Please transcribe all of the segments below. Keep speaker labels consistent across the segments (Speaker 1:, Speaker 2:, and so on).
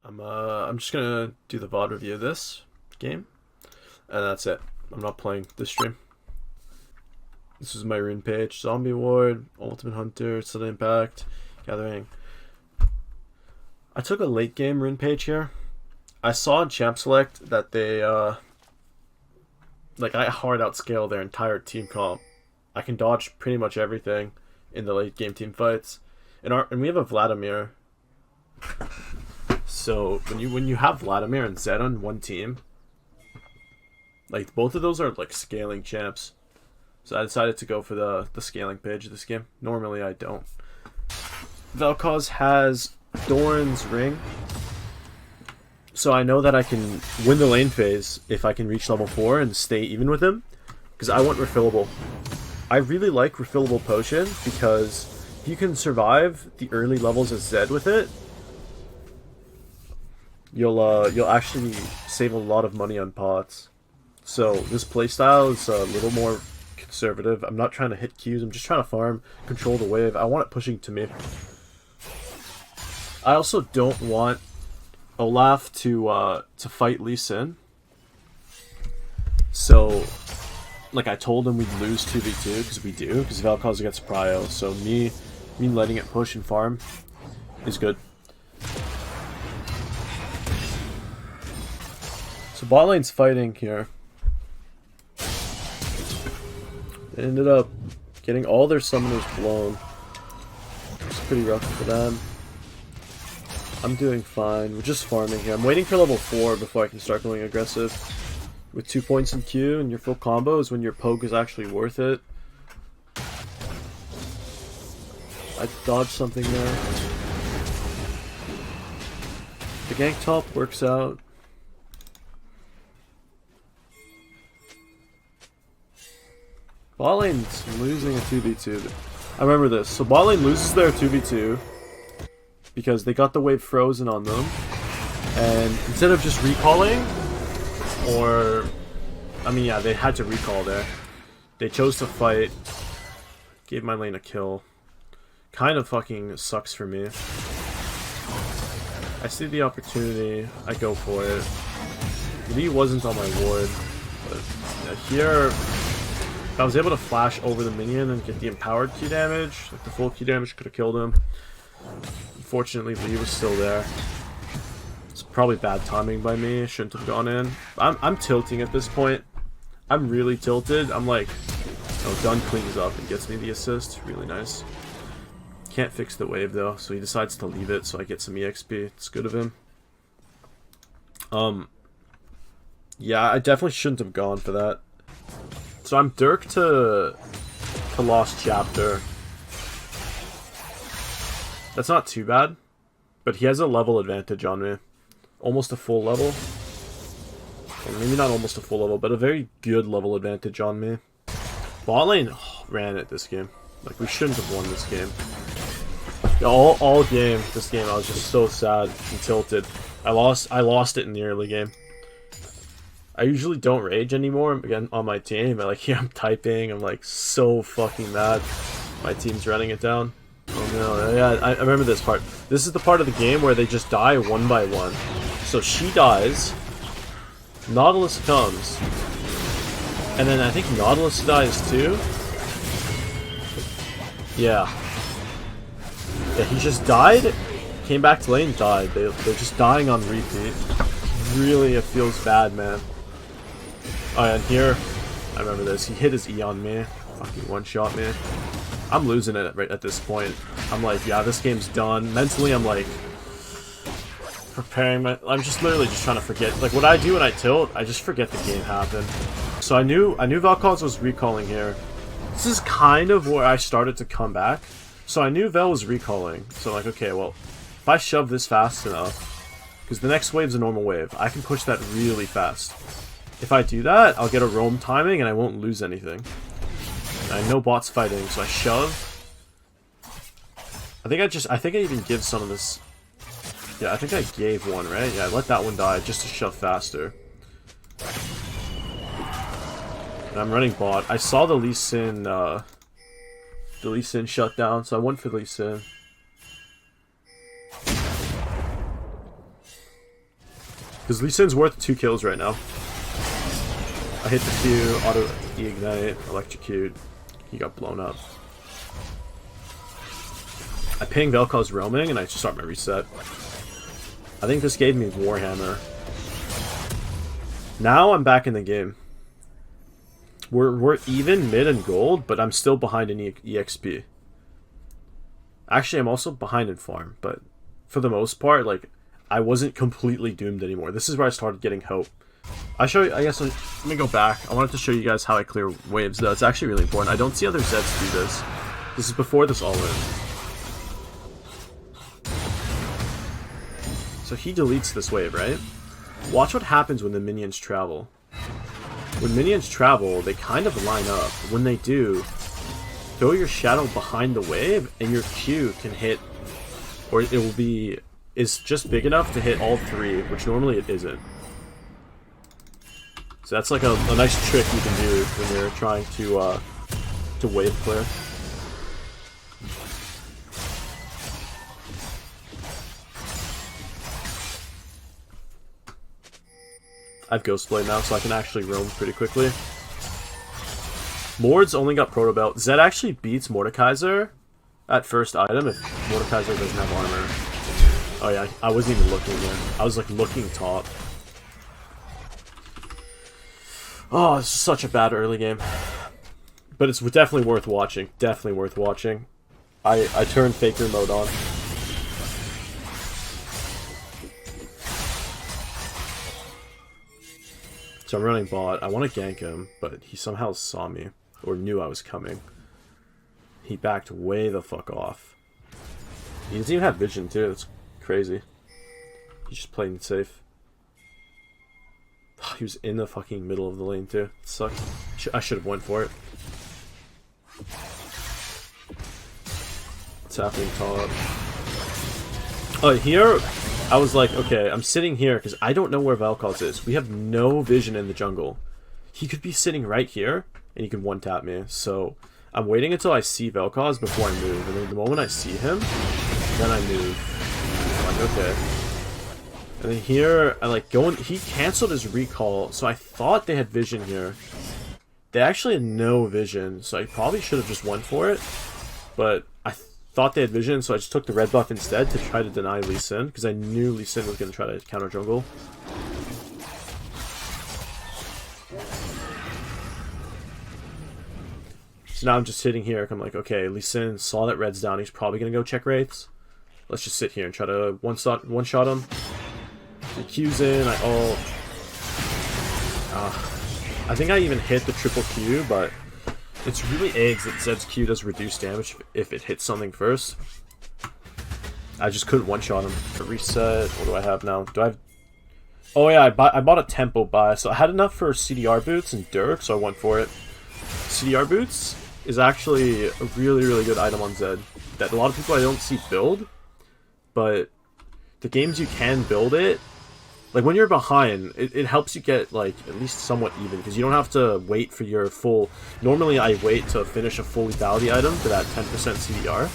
Speaker 1: I'm just gonna do the VOD review of this game, and that's it. I'm not playing this stream. This is my rune page: Zombie Ward, Ultimate Hunter, Sudden Impact, Gathering. I took a late game rune page here. I saw in Champ Select that they like I hard outscale their entire team comp. I can dodge pretty much everything in the late game team fights, and we have a Vladimir. So when you have Vladimir and Zed on one team, like both of those are like scaling champs. So I decided to go for the scaling page of this game. Normally I don't. Vel'Koz has Doran's Ring. So I know that I can win the lane phase if I can reach level 4 and stay even with him. Because I want refillable. I really like refillable potion because if you can survive the early levels of Zed with it, you'll actually save a lot of money on pots. So this playstyle is a little more conservative. I'm not trying to hit Qs, I'm just trying to farm, control the wave. I want it pushing to me. I also don't want Olaf to fight Lee Sin. So like I told him we'd lose 2v2 because we do, because Vel'Koz gets prio. So me letting it push and farm is good. So bot lane's fighting here. They ended up getting all their summoners blown. It's pretty rough for them. I'm doing fine. We're just farming here. I'm waiting for level 4 before I can start going aggressive. With 2 points in Q and your full combo is when your poke is actually worth it. I dodged something there. The gank top works out. Bot lane's losing a 2v2. I remember this. So bot lane loses their 2v2 because they got the wave frozen on them. And instead of just recalling, or I mean yeah, they had to recall there. They chose to fight. Gave my lane a kill. Kind of fucking sucks for me. I see the opportunity, I go for it. Lee wasn't on my ward, but yeah, here if I was able to flash over the minion and get the empowered Q damage, like the full Q damage could have killed him. Unfortunately, Lee was still there. It's probably bad timing by me. Shouldn't have gone in. I'm tilting at this point. I'm really tilted. I'm like, oh, Dunn cleans up and gets me the assist. Really nice. Can't fix the wave though, so he decides to leave it. So I get some EXP. It's good of him. Yeah, I definitely shouldn't have gone for that. So I'm Dirk to Lost Chapter. That's not too bad, but he has a level advantage on me. Almost a full level. Or maybe not almost a full level, but a very good level advantage on me. Bot lane ran it this game. Like, we shouldn't have won this game. Yeah, all game, this game, I was just so sad and tilted. I lost it in the early game. I usually don't rage anymore again on my team. I'm typing. I'm like so fucking mad. My team's running it down. Oh no! Yeah, I remember this part. This is the part of the game where they just die one by one. So she dies. Nautilus comes, and then I think Nautilus dies too. Yeah. Yeah, he just died. Came back to lane, died. They're just dying on repeat. Really, it feels bad, man. Oh, and here, I remember this. He hit his E on me. Fucking one-shot me. I'm losing it right at this point. I'm like, yeah, this game's done. Mentally, I'm like, preparing my... I'm just literally just trying to forget. Like, what I do when I tilt, I just forget the game happened. So I knew Vel'Koz was recalling here. This is kind of where I started to come back. So I knew Vel was recalling. So I'm like, okay, well, if I shove this fast enough, because the next wave's a normal wave, I can push that really fast. If I do that, I'll get a roam timing and I won't lose anything. And I know bot's fighting, so I shove. I think I even give some of this. Yeah, I think I gave one, right? Yeah, I let that one die just to shove faster. And I'm running bot. I saw the Lee Sin shut down, so I went for Lee Sin. Because Lee Sin's worth 2 kills right now. I hit the Q, auto ignite, electrocute. He got blown up. I ping Vel'Koz's roaming and I start my reset. I think this gave me Warhammer. Now I'm back in the game. We're even mid and gold, but I'm still behind in EXP. Actually, I'm also behind in farm, but for the most part, like, I wasn't completely doomed anymore. This is where I started getting hope. I guess let me go back. I wanted to show you guys how I clear waves, though. It's actually really important. I don't see other Zeds do this. This is before this all-in. So he deletes this wave, right? Watch what happens when the minions travel. When minions travel, they kind of line up. When they do, throw your shadow behind the wave, and your Q can hit, or it will be, is just big enough to hit all 3, which normally it isn't. So that's like a nice trick you can do when you're trying to wave clear. I have Ghostblade now, so I can actually roam pretty quickly. Mord's only got Proto Belt. Zed actually beats Mordekaiser at first item if Mordekaiser doesn't have armor. Oh yeah, I wasn't even looking again. I was like looking top. Oh, it's such a bad early game. But it's definitely worth watching. Definitely worth watching. I turned Faker mode on. So I'm running bot. I want to gank him, but he somehow saw me. Or knew I was coming. He backed way the fuck off. He doesn't even have vision too. That's crazy. He's just playing safe. He was in the fucking middle of the lane too. It sucks. I should have went for it. What's happening top? Oh, here I was like, okay, I'm sitting here because I don't know where Vel'Koz is. We have no vision in the jungle. He could be sitting right here, and he can one-tap me. So I'm waiting until I see Vel'Koz before I move. And then the moment I see him, then I move. I'm like, okay. And then here, I like go in, he canceled his recall, so I thought they had vision here. They actually had no vision, so I probably should have just went for it. But I thought they had vision, so I just took the red buff instead to try to deny Lee Sin, because I knew Lee Sin was going to try to counter jungle. So now I'm just sitting here, I'm like, okay, Lee Sin saw that red's down, he's probably going to go check wraiths. Let's just sit here and try to one-shot him. The Q's in, I think I even hit the triple Q, but it's really eggs that Zed's Q does reduce damage if it hits something first. I just couldn't one-shot him. Reset, what do I have now? Do I have... Oh yeah, I bought a tempo buy, so I had enough for CDR boots and Dirk, so I went for it. CDR boots is actually a really, really good item on Zed that a lot of people I don't see build, but the games you can build it, like when you're behind, it helps you get like at least somewhat even, because you don't have to wait for your full... Normally I wait to finish a full lethality item for that 10% CDR,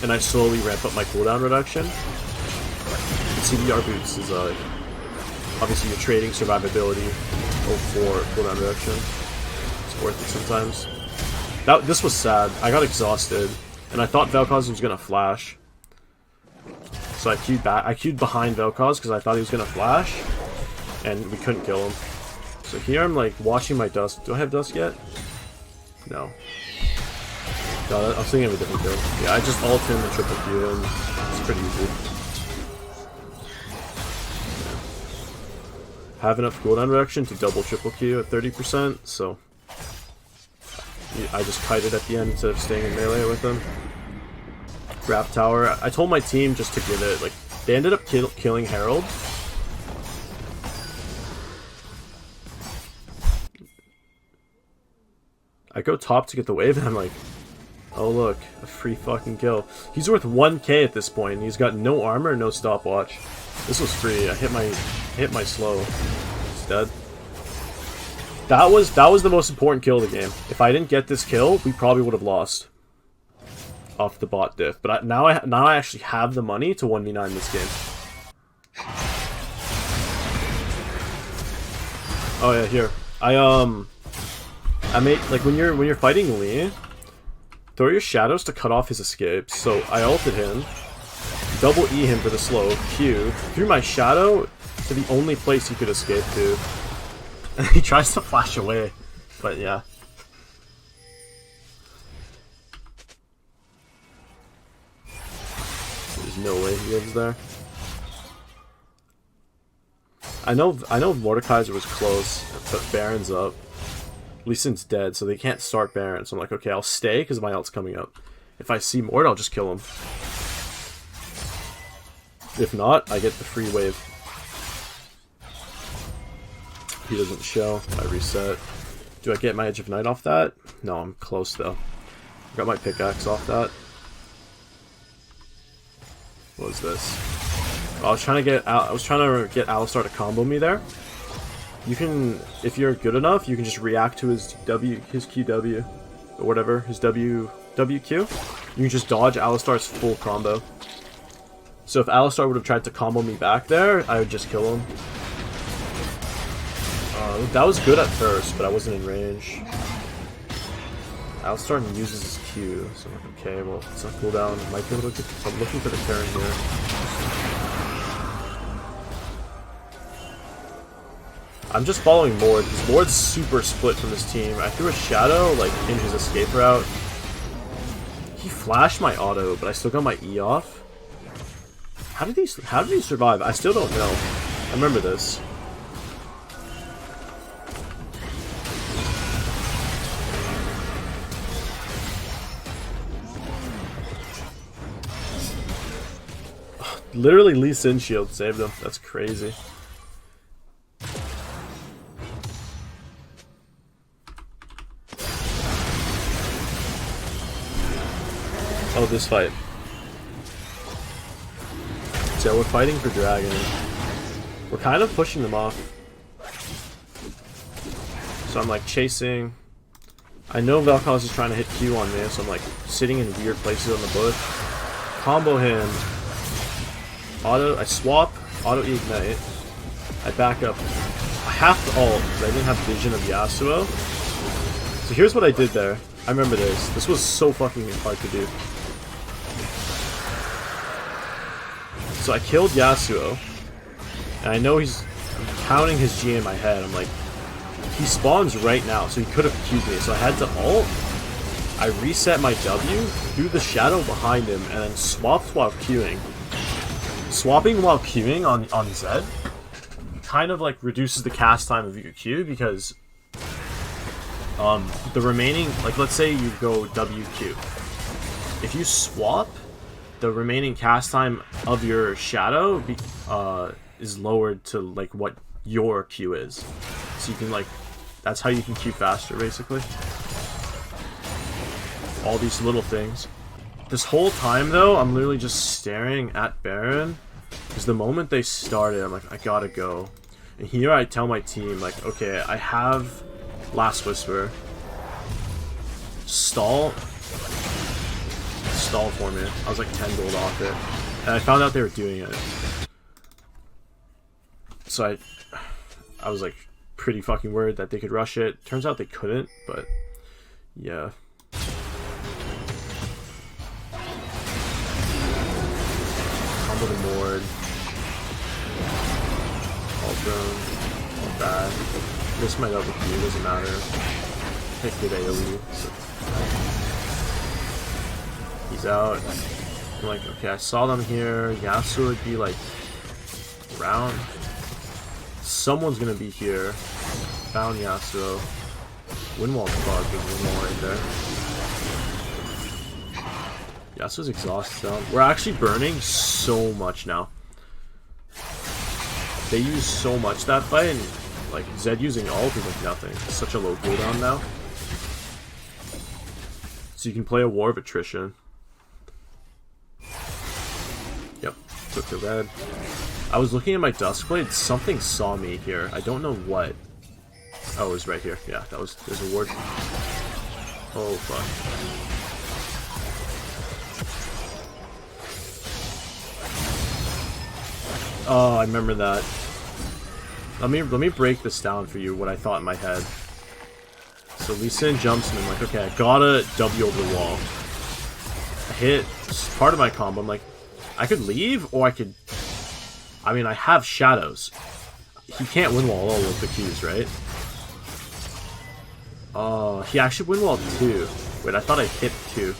Speaker 1: and I slowly ramp up my cooldown reduction. CDR boots is obviously you're trading survivability for cooldown reduction. It's worth it sometimes. This was sad. I got exhausted, and I thought Vel'Koz was gonna flash. So I queued back. I queued behind Vel'Koz because I thought he was gonna flash, and we couldn't kill him. So here I'm like watching my dust. Do I have dust yet? No. No, I was thinking of a different build. Yeah, I just ult in the triple Q, and it's pretty easy. Yeah. Have enough cooldown reduction to double triple Q at 30%, so I just kited at the end instead of staying in melee with him. Grab tower. I told my team just to give it, like, they ended up killing Herald. I go top to get the wave, and I'm like, oh look, a free fucking kill. He's worth 1k at this point, and he's got no armor, no stopwatch. This was free. I hit my slow. He's dead. That was the most important kill of the game. If I didn't get this kill, we probably would have lost off the bot diff. But now I actually have the money to 1v9 this game. Oh yeah, here. I made like when you're fighting Lee, throw your shadows to cut off his escapes. So I ulted him, double E him for the slow, Q, threw my shadow to the only place he could escape to. And he tries to flash away, but yeah. There's no way he lives there. I know Mordekaiser was close, but Baron's up. Lee Sin's dead, so they can't start Baron. So I'm like, okay, I'll stay because my ult's coming up. If I see Mord, I'll just kill him. If not, I get the free wave. He doesn't show. I reset. Do I get my Edge of Night off that? No, I'm close though. I got my pickaxe off that. What was this? I was trying to get Alistar to combo me there. You can, if you're good enough, you can just react to his QW, or whatever, his WQ. You can just dodge Alistar's full combo. So if Alistar would have tried to combo me back there, I would just kill him. That was good at first, but I wasn't in range. Alistar uses his Q, so I'm like, okay, well, it's on cooldown. Might be able to get, I'm looking for the turn here. I'm just following Mord, because Mord's super split from his team. I threw a shadow, like, in his escape route. He flashed my auto, but I still got my E off. How did he survive? I still don't know. I remember this. Literally Lee Sin shield saved him. That's crazy. Oh, this fight. So we're fighting for Dragon. We're kind of pushing them off. So I'm like chasing. I know Vel'Koz is trying to hit Q on me, so I'm like sitting in weird places on the bush. Combo him. I swap, auto ignite. I back up. I have to ult because I didn't have vision of Yasuo. So here's what I did there. I remember this. This was so fucking hard to do. So I killed Yasuo, and I know I'm counting his G in my head. I'm like, he spawns right now, so he could have Q'd me. So I had to ult. I reset my W, threw the shadow behind him, and then swapped while Qing. Swapping while queuing on Zed kind of like reduces the cast time of your Q because the remaining, like let's say you go WQ. If you swap, the remaining cast time of your shadow is lowered to like what your Q is. So you can like, that's how you can Q faster basically. All these little things. This whole time, though, I'm literally just staring at Baron, because the moment they started, I'm like, I gotta go. And here I tell my team, like, okay, I have Last Whisper. Stall for me. I was like 10 gold off it. And I found out they were doing it. So I was like pretty fucking worried that they could rush it. Turns out they couldn't, but yeah. Combo the Mord. All drone. All bad. This might up with you, doesn't matter. Take good AoE. So. He's out. I'm like, okay, I saw them here. Yasuo would be like around. Someone's gonna be here. Found Yasuo. Windwall's bugged. There's Windwall right there. Yasuo's exhausted down. We're actually burning so much now. They use so much that fight, and like Zed using ult is like nothing. It's such a low cooldown now. So you can play a war of attrition. Yep, took the red. I was looking at my Duskblade, something saw me here. I don't know what. Oh, it was right here. Yeah, that was, there's a ward. Oh, fuck. Oh, I remember that. Let me break this down for you, what I thought in my head. So Lee Sin jumps and I'm like, okay, I gotta W over the wall. I hit part of my combo. I'm like, I could leave or I could... I mean, I have shadows. He can't win wall all with the Qs, right? Oh, he actually win wall 2. Wait, I thought I hit 2.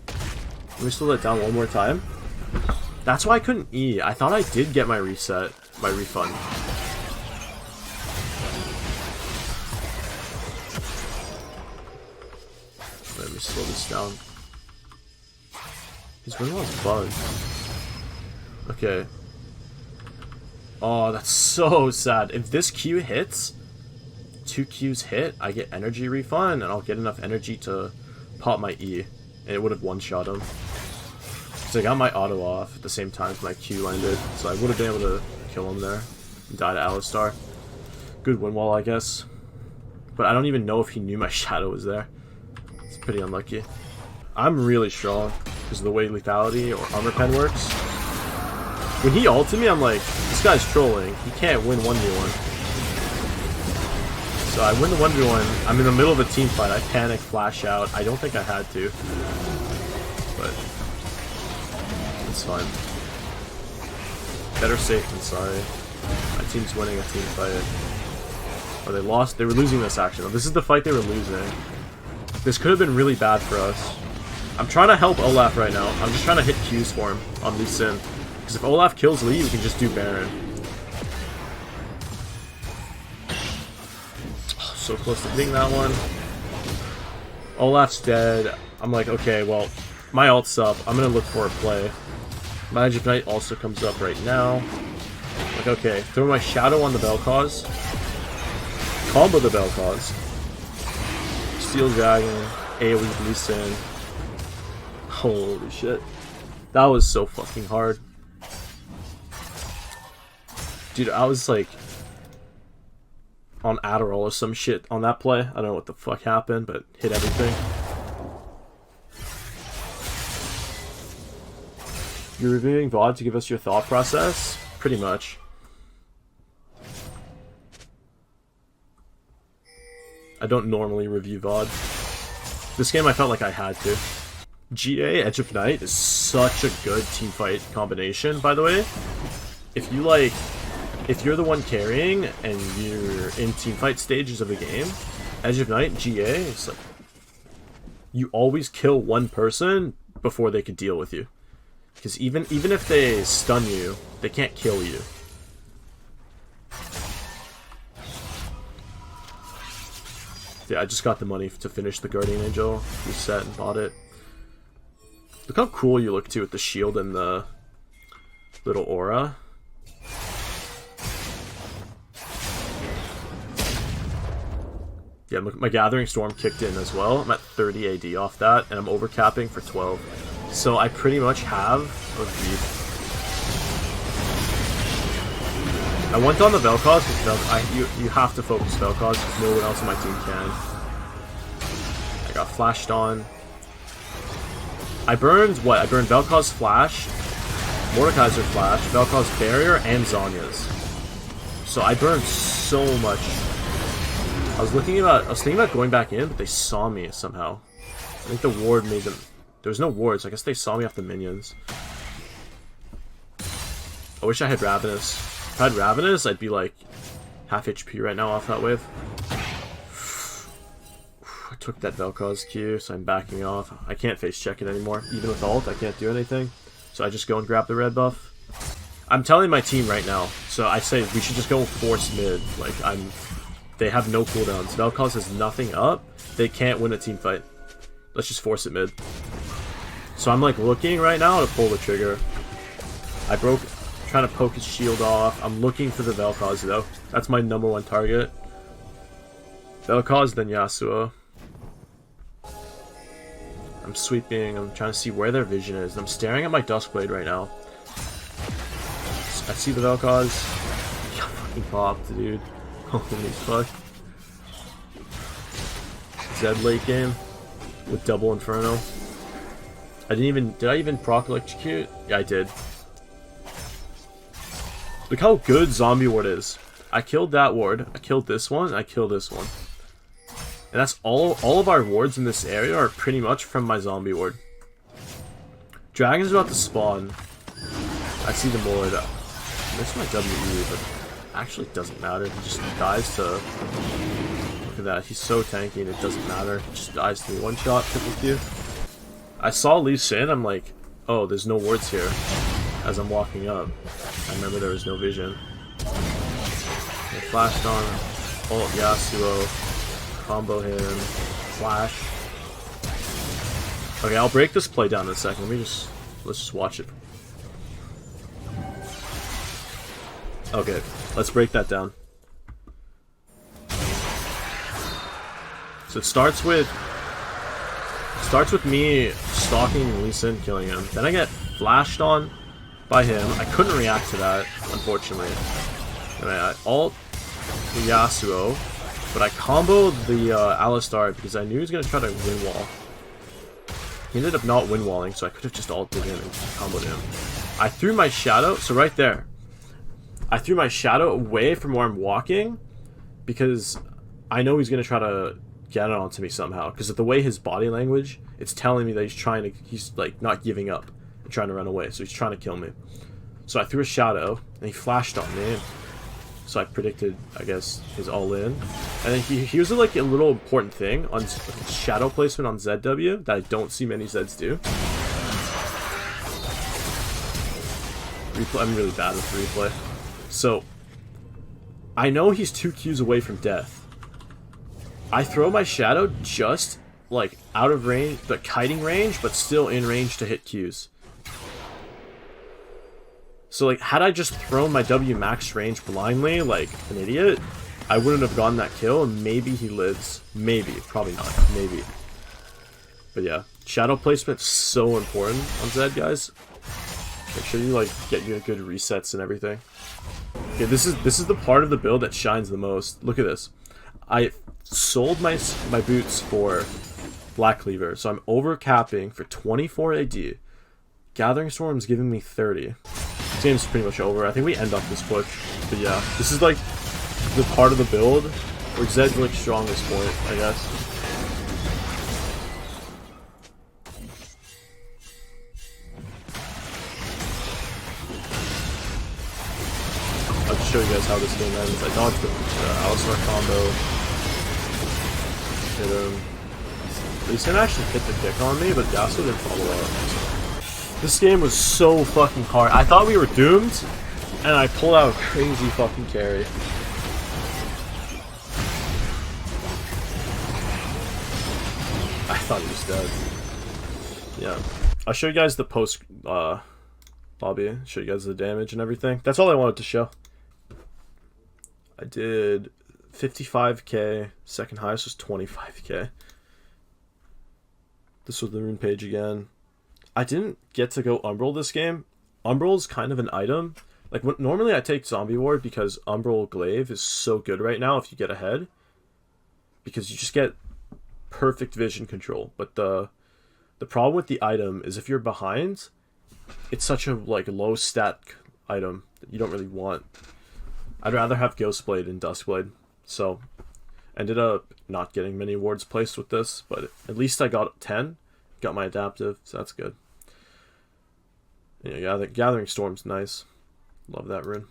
Speaker 1: Let me slow that down one more time. That's why I couldn't E. I thought I did get my reset, my refund. Let me slow this down. His win wall's bugged. Okay. Oh, that's so sad. If this Q hits, 2 Qs hit, I get energy refund, and I'll get enough energy to pop my E. And it would have one-shot him. So I got my auto off at the same time as my Q landed, so I would have been able to kill him there. And die to Alistar. Good win wall, I guess. But I don't even know if he knew my shadow was there. It's pretty unlucky. I'm really strong because of the way lethality or armor pen works. When he ulted me, I'm like, this guy's trolling. He can't win 1v1. So I win the 1v1. I'm in the middle of a team fight. I panic, flash out. I don't think I had to. But it's fine. Better safe than sorry. My team's winning a team fight. Oh, they lost. They were losing this actually. This is the fight they were losing. This could have been really bad for us. I'm trying to help Olaf right now. I'm just trying to hit Qs for him on Lee Sin. Because if Olaf kills Lee, we can just do Baron. Oh, so close to hitting that one. Olaf's dead. I'm like, okay, well, my ult's up. I'm going to look for a play. Magic Knight also comes up right now. Like, okay, throw my Shadow on the Vel'Koz. Combo the Vel'Koz. Steel Dragon. AoE Lee Sin. Holy shit. That was so fucking hard. Dude, I was like on Adderall or some shit on that play. I don't know what the fuck happened, but hit everything. You're reviewing VOD to give us your thought process? Pretty much. I don't normally review VOD. This game I felt like I had to. GA, Edge of Night, is such a good teamfight combination, by the way. If you like... If you're the one carrying and you're in teamfight stages of the game, Edge of Night, GA, it's like... You always kill one person before they could deal with you. Because even if they stun you, they can't kill you. Yeah, I just got the money to finish the Guardian Angel. Reset and bought it. Look how cool you look too with the shield and the little aura. Yeah, my Gathering Storm kicked in as well. I'm at 30 AD off that, and I'm overcapping for 12. So I pretty much have a V. I went on the Vel'Koz because you have to focus Vel'Koz because no one else on my team can. I got flashed on. I burned what? I burned Vel'Koz Flash, Mordekaiser Flash, Vel'Koz Barrier, and Zhonya's. So I burned so much. I was thinking about going back in, but they saw me somehow. I think the ward made them. There was no wards. So I guess they saw me off the minions. I wish I had Ravenous. If I had Ravenous, I'd be like half HP right now off that wave. I took that Vel'Koz Q, so I'm backing off. I can't face check it anymore. Even with ult, I can't do anything. So I just go and grab the red buff. I'm telling my team right now. So I say we should just go force mid. Like they have no cooldowns. Vel'Koz has nothing up. They can't win a team fight. Let's just force it mid. So I'm like looking right now to pull the trigger. Trying to poke his shield off. I'm looking for the Vel'Koz though. That's my #1 target. Vel'Koz, then Yasuo. I'm sweeping. I'm trying to see where their vision is. I'm staring at my Duskblade right now. I see the Vel'Koz. He got fucking popped, dude. Holy fuck. Zed late game with double Inferno. Did I even proc electrocute? Yeah, I did. Look how good Zombie Ward is. I killed that ward. I killed this one. I killed this one. And that's all of our wards in this area are pretty much from my zombie ward. Dragon's about to spawn. I see the ward. I missed my WE, but actually doesn't matter. He just dies to... Look at that. He's so tanky and it doesn't matter. He just dies to me. One shot, triple Q. I saw Lee Sin. I'm like, oh, there's no wards here. As I'm walking up. I remember there was no vision. I flashed on. Ult Yasuo. Combo him. Flash. Okay, I'll break this play down in a second. Let's just watch it. Okay, let's break that down. So it starts with me stalking Lee Sin, killing him. Then I get flashed on by him. I couldn't react to that, unfortunately. And I ult the Yasuo, but I comboed the Alistar because I knew he was going to try to win wall. He ended up not win walling, so I could have just ulted him and comboed him. I threw my shadow, so right there. I threw my shadow away from where I'm walking because I know he's going to try to get it onto me somehow. Because of the way his body language, it's telling me that he's like not giving up and trying to run away. So he's trying to kill me. So I threw a shadow and he flashed on me. So I predicted, I guess, his all-in. And then he was like a little important thing on shadow placement on ZW that I don't see many Zeds do. I'm really bad with replay. So, I know he's 2 Qs away from death. I throw my shadow just, like, out of range, the kiting range, but still in range to hit Qs. So, like, had I just thrown my W max range blindly, like an idiot, I wouldn't have gotten that kill, and maybe he lives. Maybe. Probably not. Maybe. But yeah, shadow placement's so important on Zed, guys. Make sure you, like, get your good resets and everything. Okay, this is the part of the build that shines the most. Look at this. I sold my boots for Black Cleaver, so I'm over capping for 24 AD. Gathering Storm's giving me 30. This game's pretty much over. I think we end up this push. But yeah, this is like the part of the build where Zed's like strongest point, I guess. I'll just show you guys how this game ends. I dodged the Alistar combo. Hit him. He's gonna actually hit the kick on me, but Yasuo didn't follow up. This game was so fucking hard. I thought we were doomed, and I pulled out a crazy fucking carry. I thought he was dead. Yeah. I'll show you guys the post lobby. Show you guys the damage and everything. That's all I wanted to show. I did 55k. Second highest was 25k. This was the rune page again. I didn't get to go Umbral this game. Umbral's kind of an item. Like, normally I take Zombie Ward because Umbral Glaive is so good right now if you get ahead. Because you just get perfect vision control. But the problem with the item is if you're behind, it's such a like low stat item that you don't really want. I'd rather have Ghostblade and Duskblade. So, ended up not getting many wards placed with this, but at least I got 10. Got my adaptive, so that's good. Yeah, Gathering Storm's nice. Love that rune.